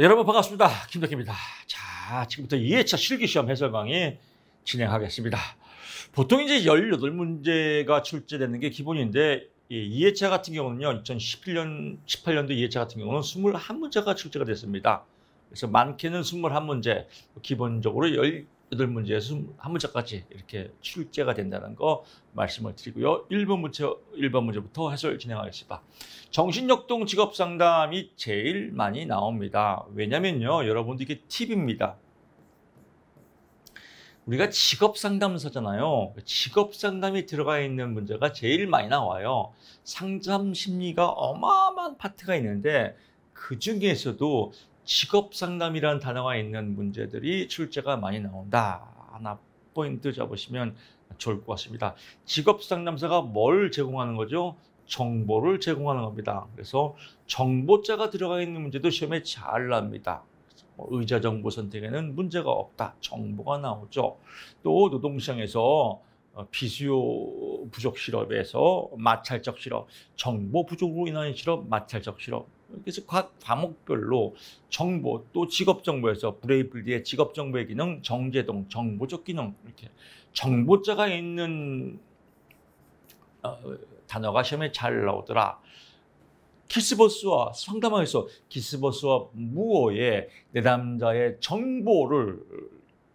여러분 반갑습니다. 김덕기입니다. 자, 지금부터 2회차 실기시험 해설 강의 진행하겠습니다. 보통 이제 18문제가 출제되는 게 기본인데, 이 2회차 같은 경우는요, 2018년도 2회차 같은 경우는 21문제가 출제가 됐습니다. 그래서 많게는 21문제, 기본적으로 18문제에서 21문제까지 이렇게 출제가 된다는 거 말씀을 드리고요. 1번 문제부터 해설 진행하겠습니다. 정신역동 직업상담이 제일 많이 나옵니다. 왜냐면요, 여러분들 이게 팁입니다. 우리가 직업상담사잖아요. 직업상담이 들어가 있는 문제가 제일 많이 나와요. 상담 심리가 어마어마한 파트가 있는데 그 중에서도 직업상담이라는 단어가 있는 문제들이 출제가 많이 나온다. 하나 포인트 잡으시면 좋을 것 같습니다. 직업상담사가 뭘 제공하는 거죠? 정보를 제공하는 겁니다. 그래서 정보자가 들어가 있는 문제도 시험에 잘 납니다. 의자 정보 선택에는 문제가 없다. 정보가 나오죠. 또 노동시장에서 비수요 부족 실업에서 마찰적 실업, 정보 부족으로 인한 실업, 마찰적 실업. 그래서 각 과목별로 정보, 또 직업 정보에서 브레이블리의 직업 정보의 기능, 정제동, 정보적 기능, 이렇게 정보자가 있는 단어가 시험에 잘 나오더라. 키스버스와 상담하면서 키스버스와 무어의 내담자의 정보를,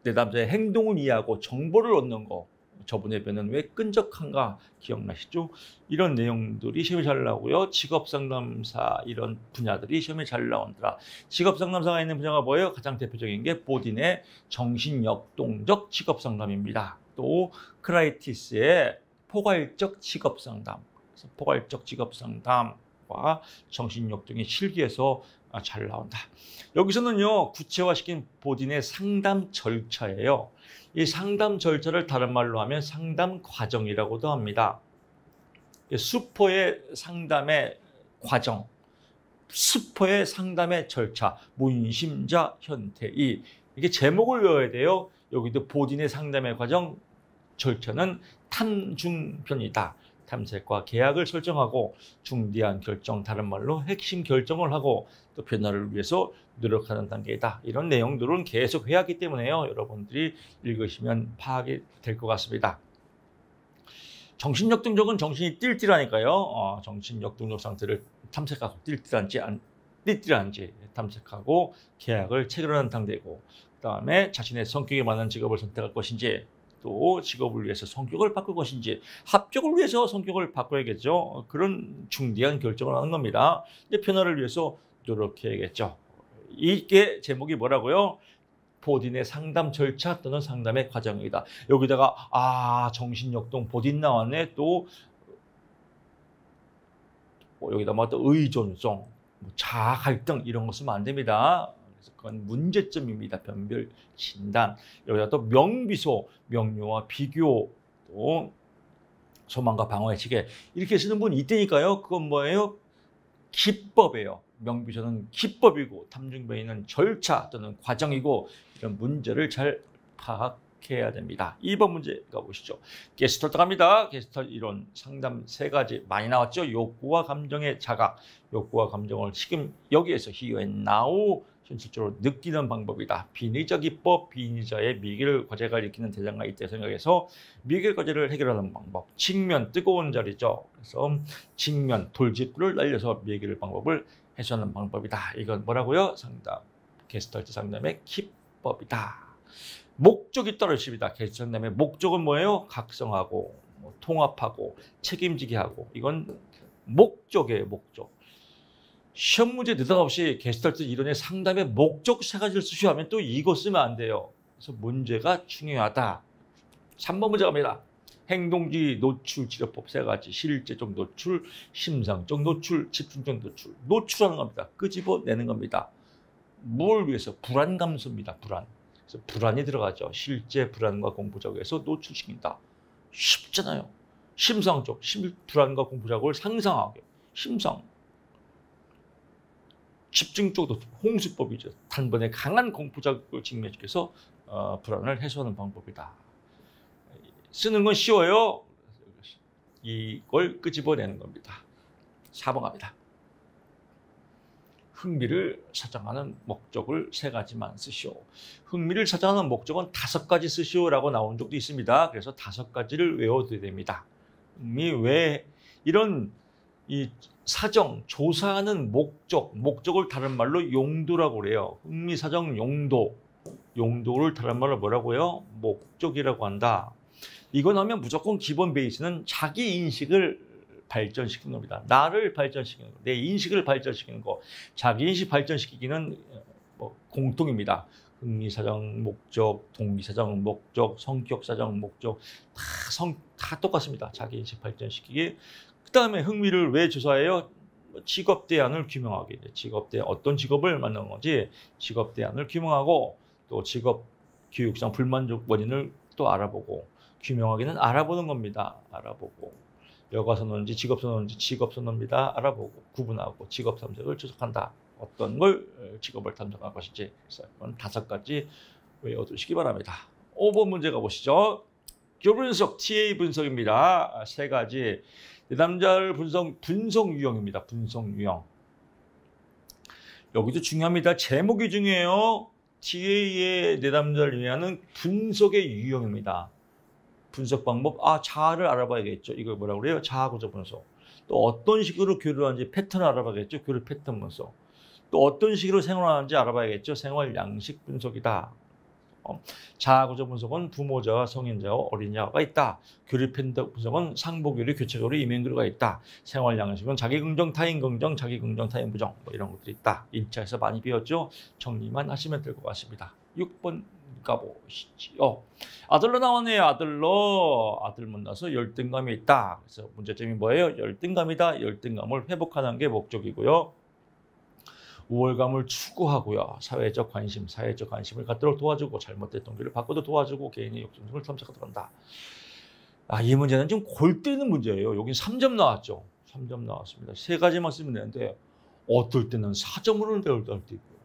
내담자의 행동을 이해하고 정보를 얻는 거, 저번에 배는 왜 끈적한가 기억나시죠? 이런 내용들이 시험에 잘 나오고요. 직업상담사 이런 분야들이 시험에 잘 나온다. 직업상담사가 있는 분야가 뭐예요? 가장 대표적인 게 보딘의 정신역동적 직업상담입니다. 또 크라이티스의 포괄적 직업상담, 포괄적 직업상담과 정신역동의 실기에서 잘 나온다. 여기서는요, 구체화시킨 보딘의 상담 절차예요. 이 상담 절차를 다른 말로 하면 상담 과정이라고도 합니다. 수포의 상담의 과정, 수포의 상담의 절차, 문심자 현태이, 이게 제목을 외워야 돼요. 여기도 보딘의 상담의 과정, 절차는 탐중편이다. 탐색과 계약을 설정하고 중대한 결정, 다른 말로 핵심 결정을 하고 또 변화를 위해서 노력하는 단계이다. 이런 내용들은 계속 해야 하기 때문에요. 여러분들이 읽으시면 파악이 될 것 같습니다. 정신역동적은 정신이 띨띨하니까요. 정신역동적 상태를 탐색하고 띨띨한지 탐색하고 계약을 체결하는 단계고, 그 다음에 자신의 성격에 맞는 직업을 선택할 것인지, 또 직업을 위해서 성격을 바꿀 것인지, 합격을 위해서 성격을 바꿔야겠죠. 그런 중대한 결정을 하는 겁니다. 이제 변화를 위해서 노력해야겠죠. 이게 제목이 뭐라고요? 보딘의 상담 절차 또는 상담의 과정이다. 여기다가 정신역동 보딘 나왔네. 또 여기다 또 의존성, 자아 갈등 이런 거 쓰면 안 됩니다. 그건 문제점입니다. 변별 진단. 여기다 또 명비소, 명료와 비교, 또 소망과 방어의 지게 이렇게 쓰는 분이 있다니까요. 그건 뭐예요? 기법이에요. 명비소는 기법이고 탐중변이는 절차 또는 과정이고, 이런 문제를 잘 파악해야 됩니다. 2번 문제 가보시죠. 게스털트 갑니다. 게스털트 이론 상담 3가지 많이 나왔죠. 욕구와 감정의 자각, 욕구와 감정을 지금 여기에서 here and now 현실적으로 느끼는 방법이다. 비니자 기법, 비니자의 미결 과제가 일으키는 대상과 있다 생각해서 미결 과제를 해결하는 방법. 직면, 뜨거운 자리죠. 그래서 직면, 돌직구를 날려서 미결 방법을 해소하는 방법이다. 이건 뭐라고요? 상담, 게스털트 상담의 기법이다. 목적이 떨어집니다. 게스털트 상담의 목적은 뭐예요? 각성하고, 통합하고, 책임지게 하고. 이건 목적이에요, 목적. 시험 문제 느닷없이 게스털트 이론의 상담의 목적 3가지를 쓰셔야 하면 또 이거 쓰면 안 돼요. 그래서 문제가 중요하다. 3번 문제 갑니다. 행동지 노출 치료법 3가지. 실제적 노출, 심상적 노출, 집중적 노출. 노출하는 겁니다. 끄집어내는 겁니다. 뭘 위해서? 불안 감소입니다. 불안. 그래서 불안이 들어가죠. 실제 불안과 공포작용에서 노출시킨다. 쉽잖아요. 심상적, 불안과 공포작용을 상상하게. 심상. 집중적으로 홍수법이죠. 단번에 강한 공포자극을 직면시켜서 불안을 해소하는 방법이다. 쓰는 건 쉬워요. 이걸 끄집어내는 겁니다. 4번 갑니다. 흥미를 사정하는 목적을 3가지만 쓰시오. 흥미를 사정하는 목적은 5가지 쓰시오라고 나온 적도 있습니다. 그래서 5가지를 외워둬야 됩니다. 흥미 왜 이런 이 사정, 조사하는 목적을 다른 말로 용도라고 그래요. 흥미 사정 용도, 용도를 다른 말로 뭐라고요? 목적이라고 한다. 이거 나오면 무조건 기본 베이스는 자기 인식을 발전시키는 겁니다. 나를 발전시키는 거, 내 인식을 발전시키는 거. 자기 인식 발전시키기는 공통입니다. 흥미사정 목적, 동기사정 목적, 성격사정 목적 다 똑같습니다. 자기 인식 발전시키기. 그 다음에 흥미를 왜 조사해요? 직업 대안을 규명하기. 직업 대안, 어떤 직업을 만나는 건지 직업 대안을 규명하고 또 직업 교육상 불만족 원인을 또 알아보고 규명하기는 알아보는 겁니다. 알아보고 여가선언인지 직업선언인지 직업선언입니다. 알아보고 구분하고 직업 탐색을 추적한다. 어떤 걸 직업을 탐색할 것인지 이건 5가지 외워두시기 바랍니다. 5번 문제 가보시죠. 교분석, TA 분석입니다. 3가지. 내담자를 분석 유형입니다. 분석 유형. 여기도 중요합니다. 제목이 중요해요. TA의 내담자를 위한 분석의 유형입니다. 분석 방법, 자아를 알아봐야겠죠. 이걸 뭐라고 그래요? 자아구조 분석. 또 어떤 식으로 교류하는지 패턴을 알아봐야겠죠. 교류 패턴 분석. 또 어떤 식으로 생활하는지 알아봐야겠죠. 생활 양식 분석이다. 자아구조 분석은 부모자와 성인자와 어린이가 있다. 교류 패턴 분석은 상보교류, 교체교류, 이면교류가 있다. 생활 양식은 자기긍정, 타인긍정, 자기긍정, 타인부정 이런 것들이 있다. 1차에서 많이 배웠죠. 정리만 하시면 될 것 같습니다. 6번 가보시죠. 아들로 나왔네요. 아들 만나서 열등감이 있다. 그래서 문제점이 뭐예요? 열등감이다. 열등감을 회복하는 게 목적이고요. 우월감을 추구하고요. 사회적 관심을 갖도록 도와주고 잘못된 동기를 바꿔도 도와주고 개인의 욕심을 탐색하도록 한다. 이 문제는 좀 골 때리는 문제예요. 여긴 3점 나왔죠. 3점 나왔습니다. 3가지만 쓰면 되는데 어떨 때는 4점으로 배울 때도 있고요.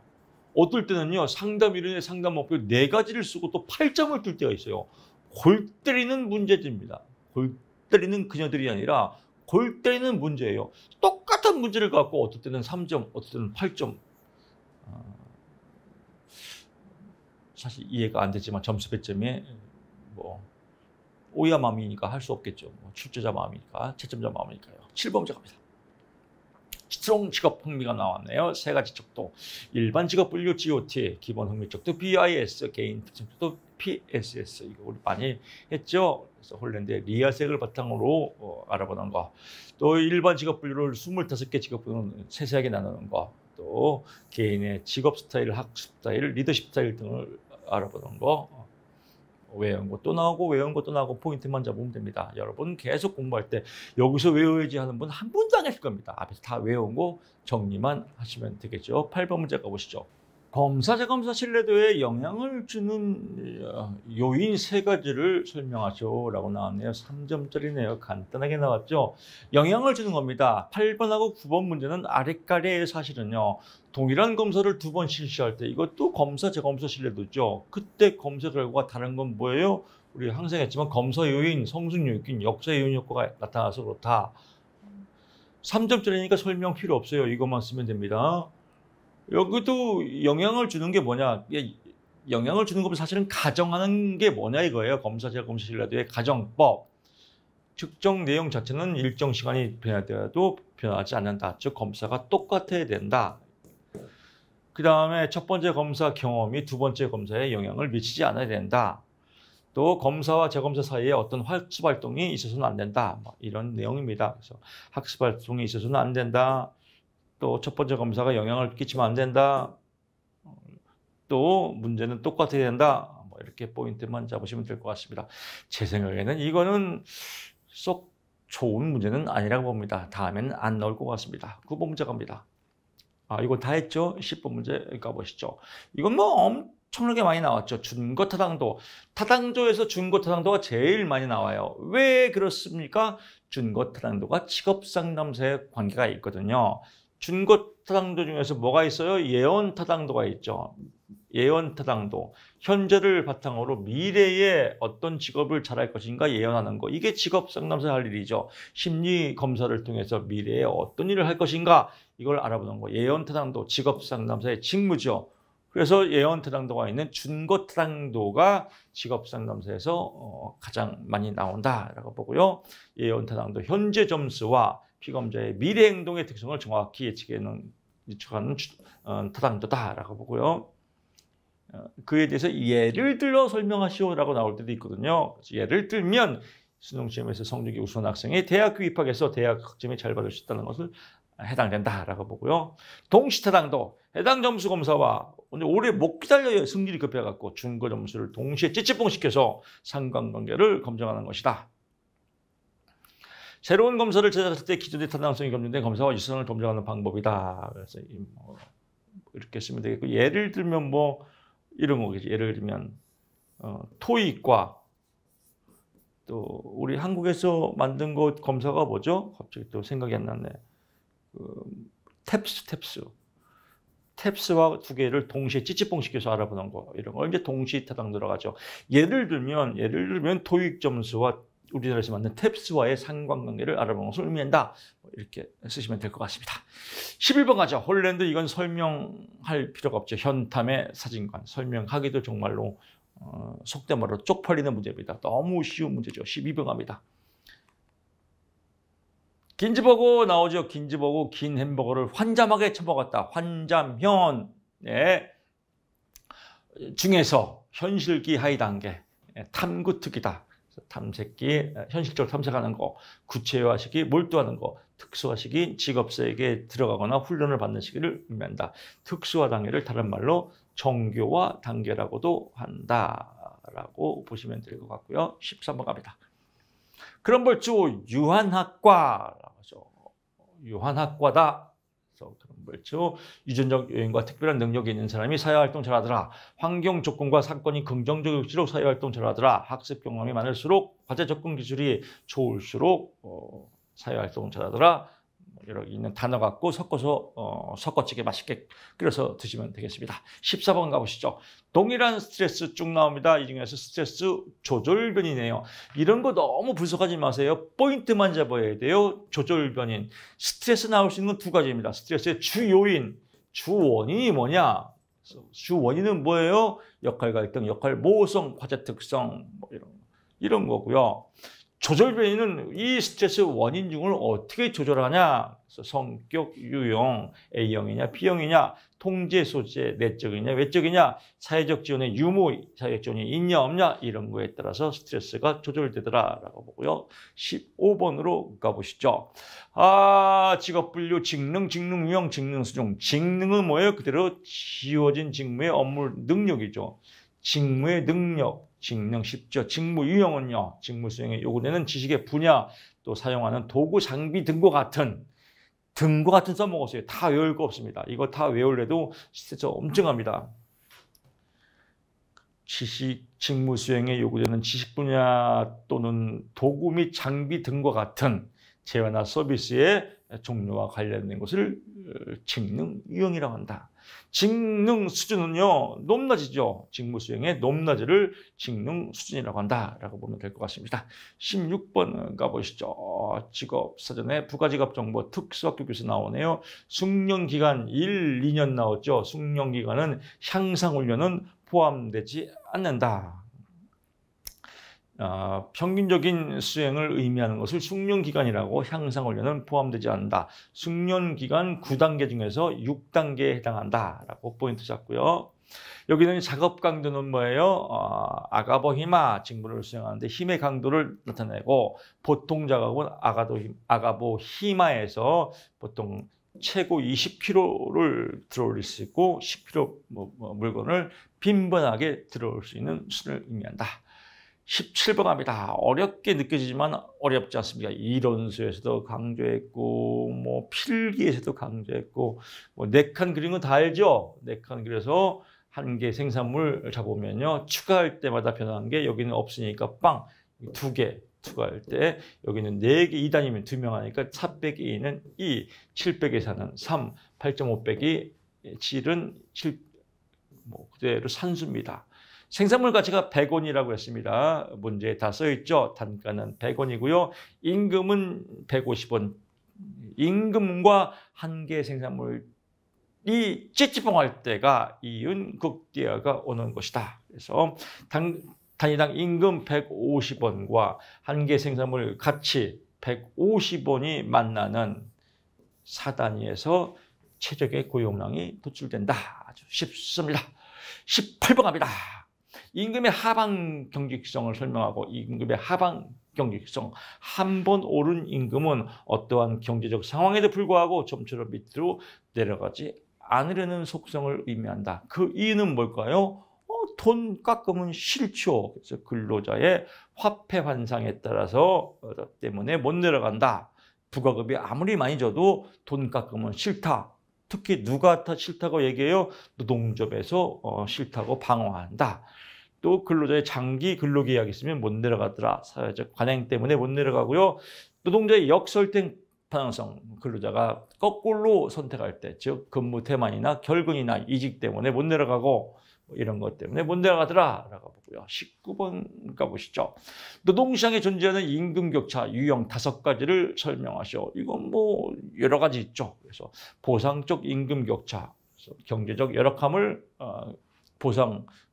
어떨 때는요. 상담 이론의 상담 목표 4가지를 쓰고 또 8점을 뜰 때가 있어요. 골 때리는 문제집니다. 골 때리는 그녀들이 아니라 골 때리는 문제예요. 똑같은 문제를 갖고 어떨 때는 3점, 어떨 때는 8점. 사실 이해가 안 되지만 점수 배점에 오야 마음이니까 할 수 없겠죠. 출제자 마음이니까, 채점자 마음이니까요. 7번 문제 갑니다. 스트롱 직업 흥미가 나왔네요. 3가지 쪽도 일반 직업 분류 GOT, 기본 흥미 쪽도 BIS, 개인 특징 쪽도 PSS. 이거 우리 많이 했죠. 그래서 홀랜드의 리아색을 바탕으로 알아보는 거. 또 일반 직업 분류를 25개 직업 분류는 세세하게 나누는 거. 또 개인의 직업 스타일, 학습 스타일, 리더십 스타일 등을 알아보는 거. 외운 것도 나오고 외운 것도 나오고 포인트만 잡으면 됩니다. 여러분 계속 공부할 때 여기서 외워야지 하는 분 한 분도 안 계실 겁니다. 앞에서 다 외운 거 정리만 하시면 되겠죠. 8번 문제 가보시죠. 검사, 재검사 신뢰도에 영향을 주는 요인 3가지를 설명하죠. 라고 나왔네요. 3점짜리네요. 간단하게 나왔죠. 영향을 주는 겁니다. 8번하고 9번 문제는 아래까리의 사실은요. 동일한 검사를 2번 실시할 때 이것도 검사, 재검사 신뢰도죠. 그때 검사 결과가 다른 건 뭐예요? 우리 항상 했지만 검사 요인, 성숙 요인, 역사 요인 효과가 나타나서 그렇다. 3점짜리니까 설명 필요 없어요. 이것만 쓰면 됩니다. 여기도 영향을 주는 게 뭐냐? 영향을 주는 것은 사실은 가정하는 게 뭐냐 이거예요. 검사, 재검사 신뢰도의 가정법. 측정 내용 자체는 일정 시간이 변화되어도 변하지 않는다. 즉 검사가 똑같아야 된다. 그 다음에 첫 번째 검사 경험이 2번째 검사에 영향을 미치지 않아야 된다. 또 검사와 재검사 사이에 어떤 학습 활동이 있어서는 안 된다. 이런 내용입니다. 그래서 학습 활동이 있어서는 안 된다. 또 첫 번째 검사가 영향을 끼치면 안 된다. 또 문제는 똑같아야 된다. 이렇게 포인트만 잡으시면 될 것 같습니다. 제 생각에는 이거는 썩 좋은 문제는 아니라고 봅니다. 다음에는 안 나올 것 같습니다. 9번 문제 갑니다. 이거 다 했죠? 10번 문제 가보시죠. 이건 엄청나게 많이 나왔죠. 준거 타당도. 타당조에서 준거 타당도가 제일 많이 나와요. 왜 그렇습니까? 준거 타당도가 직업 상담사의 관계가 있거든요. 준거 타당도 중에서 뭐가 있어요? 예언 타당도가 있죠. 예언 타당도. 현재를 바탕으로 미래에 어떤 직업을 잘할 것인가 예언하는 거. 이게 직업 상담사의 할 일이죠. 심리 검사를 통해서 미래에 어떤 일을 할 것인가 이걸 알아보는 거. 예언 타당도, 직업 상담사의 직무죠. 그래서 예언 타당도가 있는 준거 타당도가 직업 상담사에서 가장 많이 나온다라고 보고요. 예언 타당도, 현재 점수와 피검자의 미래 행동의 특성을 정확히 예측하는 타당도다라고 보고요. 그에 대해서 예를 들어 설명하시오라고 나올 때도 있거든요. 그래서 예를 들면 수능시험에서 성적이 우수한 학생이 대학교 입학해서 대학 학점이 잘 받을 수 있다는 것을 해당된다라고 보고요. 동시타당도, 해당 점수 검사와 오래 못 기다려요. 승질이 급해갖고 준거 점수를 동시에 찌찌뽕시켜서 상관관계를 검증하는 것이다. 새로운 검사를 제작할 때 기존의 타당성이 검증된 검사와 유사성을 검증하는 방법이다. 그래서 이렇게 쓰면 되겠고, 예를 들면 뭐 이런 거겠지. 예를 들면 토익과 또 우리 한국에서 만든 거 검사가 뭐죠? 갑자기 또 생각이 안 나네. 탭스와 두 개를 동시에 찌찌뽕시켜서 알아보는 거, 이런 걸 이제 동시타당 들어가죠. 예를 들면 토익 점수와 우리나라에서 만든 탭스와의 상관관계를 알아보는 것을 의미한다. 이렇게 쓰시면 될 것 같습니다. 11번 가죠. 홀랜드, 이건 설명할 필요가 없죠. 현탐의 사진관. 설명하기도 정말로 속된 말로 쪽팔리는 문제입니다. 너무 쉬운 문제죠. 12번 갑니다. 긴지버거 나오죠. 긴지버거, 긴 햄버거를 환잠하게 처먹었다. 환잠현. 네. 중에서 현실기 하위 단계. 탐구특이다. 탐색기, 현실적으로 탐색하는 거, 구체화시기, 몰두하는 거, 특수화시기, 직업사에게 들어가거나 훈련을 받는 시기를 의미한다. 특수화 단계를 다른 말로 정교화 단계라고도 한다라고 보시면 될 것 같고요. 13번 갑니다. 그런 벌주 유한학과라고 하죠. 유한학과다. 그런 벌주 유전적 요인과 특별한 능력이 있는 사람이 사회활동 잘하더라. 환경 조건과 사건이 긍정적일수록 사회활동 잘하더라. 학습 경험이 많을수록 과제 접근 기술이 좋을수록 사회활동 잘하더라. 여기 있는 단어 갖고 섞어서 섞어찌개 맛있게 끓여서 드시면 되겠습니다. 14번 가보시죠. 동일한 스트레스 쭉 나옵니다. 이 중에서 스트레스 조절변이네요. 이런 거 너무 분석하지 마세요. 포인트만 잡아야 돼요. 조절변인. 스트레스 나올 수 있는 건 두 가지입니다. 스트레스의 주요인, 주원인이 뭐냐? 주원인은 뭐예요? 역할 갈등, 역할 모호성, 과제 특성, 뭐 이런 거고요. 조절변이는 이 스트레스 원인 중을 어떻게 조절하냐. 그래서 성격, 유형, A형이냐, B형이냐, 통제 소재, 내적이냐, 외적이냐, 사회적 지원의 유무, 사회적 지원이 있냐, 없냐, 이런 거에 따라서 스트레스가 조절되더라라고 보고요. 15번으로 가보시죠. 직업 분류, 직능, 유형, 직능 수중. 직능은 뭐예요? 그대로 지워진 직무의 업무 능력이죠. 직무의 능력. 직능 쉽죠. 직무 유형은요. 직무 수행에 요구되는 지식의 분야, 또 사용하는 도구, 장비 등과 같은 써먹었어요. 다 외울 거 없습니다. 이거 다 외울래도 스트레스 엄청납니다. 직무 수행에 요구되는 지식 분야 또는 도구 및 장비 등과 같은 재화나 서비스의 종류와 관련된 것을 직능 유형이라고 한다. 직능 수준은요, 높낮이죠. 직무 수행의 높낮이를 직능 수준이라고 한다라고 보면 될 것 같습니다. 16번 가보시죠. 직업사전에 부가직업 정보 특수학교에서 나오네요. 숙련기간 1, 2년 나왔죠. 숙련기간은 향상훈련은 포함되지 않는다. 평균적인 수행을 의미하는 것을 숙련기간이라고, 향상훈련은 포함되지 않는다. 숙련기간 9단계 중에서 6단계에 해당한다라고 포인트 잡고요. 여기는 작업 강도는 뭐예요? 아가보 히마 직무를 수행하는데 힘의 강도를 나타내고, 보통 작업은 아가보 히마에서 보통 최고 20kg를 들어올릴 수 있고 10kg 물건을 빈번하게 들어올 수 있는 수준을 의미한다. 17번 갑니다. 어렵게 느껴지지만 어렵지 않습니다. 이론수에서도 강조했고, 뭐 필기에서도 강조했고, 뭐 4칸 그린 거 다 알죠? 4칸 그려서 한 개 생산물 잡으면요, 추가할 때마다 변하는 게 여기는 없으니까 빵 2개, 투과할 때 여기는 4개 2단위면 2명 하니까 4 빼기 2는 2, 7 빼기 4는 3, 8.5 빼기 7은 7, 뭐 그대로 산수입니다. 생산물 가치가 100원이라고 했습니다. 문제에 다 써있죠. 단가는 100원이고요. 임금은 150원. 임금과 한 개 생산물이 찌찌뽕할 때가 이윤극대화가 오는 것이다. 그래서 단위당 임금 150원과 한 개 생산물 가치 150원이 만나는 4단위에서 최적의 고용량이 도출된다. 아주 쉽습니다. 18번 갑니다. 임금의 하방 경직성을 설명하고 임금의 하방 경직성. 한 번 오른 임금은 어떠한 경제적 상황에도 불구하고 좀처럼 밑으로 내려가지 않으려는 속성을 의미한다. 그 이유는 뭘까요? 돈 깎으면 싫죠. 그래서 근로자의 화폐 환상에 따라서 때문에 못 내려간다. 부가급이 아무리 많이 줘도 돈 깎으면 싫다. 특히 누가 더 싫다고 얘기해요? 노동조합에서 싫다고 방어한다. 또 근로자의 장기 근로계약이 있으면 못 내려가더라. 사회적 관행 때문에 못 내려가고요. 노동자의 역설득 방향성, 근로자가 거꾸로 선택할 때, 즉 근무 태만이나 결근이나 이직 때문에 못 내려가고 이런 것 때문에 못 내려가더라 라고 보고요. 19번 가보시죠. 노동시장에 존재하는 임금 격차 유형 5가지를 설명하시오. 이건 뭐 여러 가지 있죠. 그래서 보상적 임금 격차, 경제적 열악함을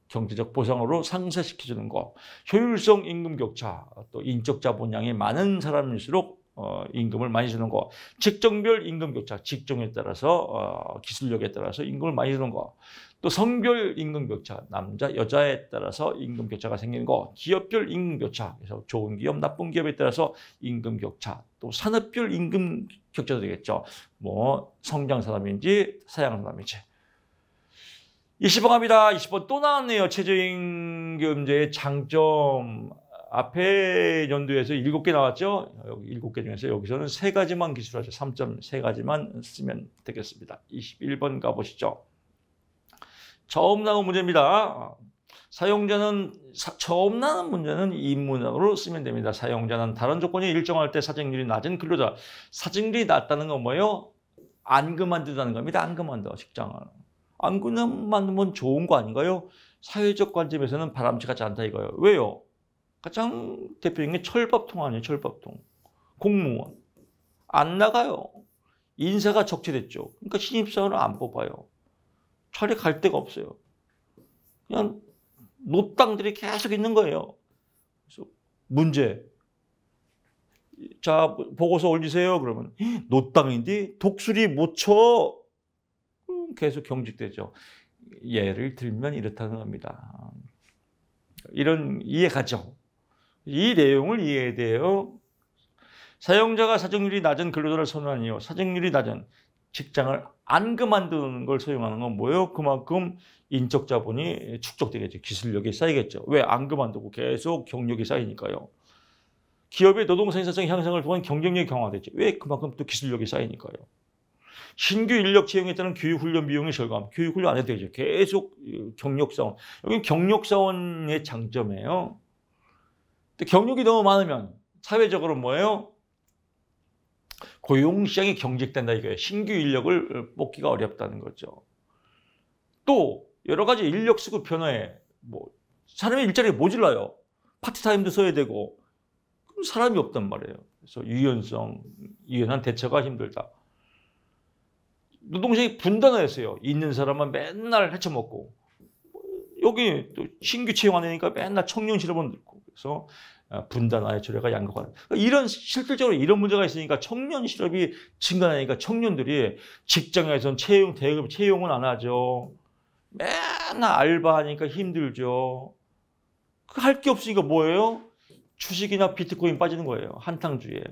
경제적 보상으로 상쇄시켜주는 거, 효율성 임금 격차, 또 인적 자본량이 많은 사람일수록 임금을 많이 주는 거, 직종별 임금 격차, 직종에 따라서 기술력에 따라서 임금을 많이 주는 거, 또 성별 임금 격차, 남자 여자에 따라서 임금 격차가 생기는 거, 기업별 임금 격차, 그래서 좋은 기업, 나쁜 기업에 따라서 임금 격차, 또 산업별 임금 격차도 되겠죠. 뭐 성장 산업인지 사양 산업인지. 20번 갑니다. 20번 또 나왔네요. 최저임금제의 장점. 앞에 연도에서 7개 나왔죠. 여기 7개 중에서 여기서는 3가지만 기술하죠. 3.3가지만 쓰면 되겠습니다. 21번 가보시죠. 처음 나온 문제입니다. 처음 나온 문제는 인문학으로 쓰면 됩니다. 사용자는 다른 조건이 일정할 때 사직률이 낮은 근로자. 사직률이 낮다는 건 뭐예요? 안 그만두다는 겁니다. 안 그만둬, 직장을. 안 그만두면 좋은 거 아닌가요? 사회적 관점에서는 바람직하지 않다 이거예요. 왜요? 가장 대표적인 게 철밥통 아니에요. 철밥통. 공무원. 안 나가요. 인사가 적체됐죠. 그러니까 신입사원을 안 뽑아요. 차라리 갈 데가 없어요. 그냥 노땅들이 계속 있는 거예요. 그래서 문제. 자, 보고서 올리세요. 그러면 노땅인데 독수리 못 쳐. 계속 경직되죠. 예를 들면 이렇다는 겁니다. 이런 이해 가죠. 이 내용을 이해해야 돼요. 사용자가 사직률이 낮은 근로자를 선호하는 이유. 사직률이 낮은 직장을 안 그만두는 걸 소용하는 건 뭐예요? 그만큼 인적 자본이 축적되겠죠. 기술력이 쌓이겠죠. 왜 안 그만두고 계속 경력이 쌓이니까요. 기업의 노동 생산성 향상을 통한 경쟁력이 강화되죠. 왜? 그만큼 또 기술력이 쌓이니까요. 신규 인력 채용에 따른 교육훈련 비용의 절감. 교육훈련 안 해도 되죠. 계속 경력사원. 여기 경력사원의 장점이에요. 근데 경력이 너무 많으면 사회적으로 뭐예요? 고용시장이 경직된다 이거예요. 신규 인력을 뽑기가 어렵다는 거죠. 또 여러 가지 인력 수급 변화에 뭐 사람의 일자리가 모질라요. 파트타임도 써야 되고 그럼 사람이 없단 말이에요. 그래서 유연한 대처가 힘들다. 노동시장이 분단화했어요. 있는 사람은 맨날 헤쳐먹고 여기 또 신규 채용 안 되니까 맨날 청년 실업은 늘고 그래서 분단화의 조례가 양극화는 이런 실질적으로 이런 문제가 있으니까 청년 실업이 증가하니까 청년들이 직장에서는 대기업 채용은 안 하죠. 맨날 알바하니까 힘들죠. 그 할 게 없으니까 뭐예요? 주식이나 비트코인 빠지는 거예요. 한탕주의에.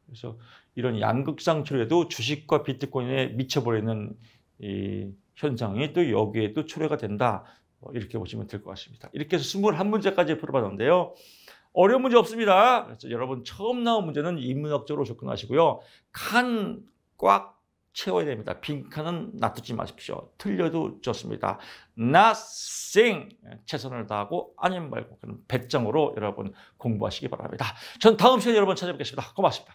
그래서 이런 양극상 초래도 주식과 비트코인에 미쳐버리는 이 현상이 또 여기에 또 초래가 된다. 이렇게 보시면 될 것 같습니다. 이렇게 해서 21문제까지 풀어봤는데요. 어려운 문제 없습니다. 그래서 여러분 처음 나온 문제는 인문학적으로 접근하시고요. 칸 꽉 채워야 됩니다. 빈칸은 놔두지 마십시오. 틀려도 좋습니다. nothing. 최선을 다하고 아님 말고 그런 배짱으로 여러분 공부하시기 바랍니다. 전 다음 시간에 여러분 찾아뵙겠습니다. 고맙습니다.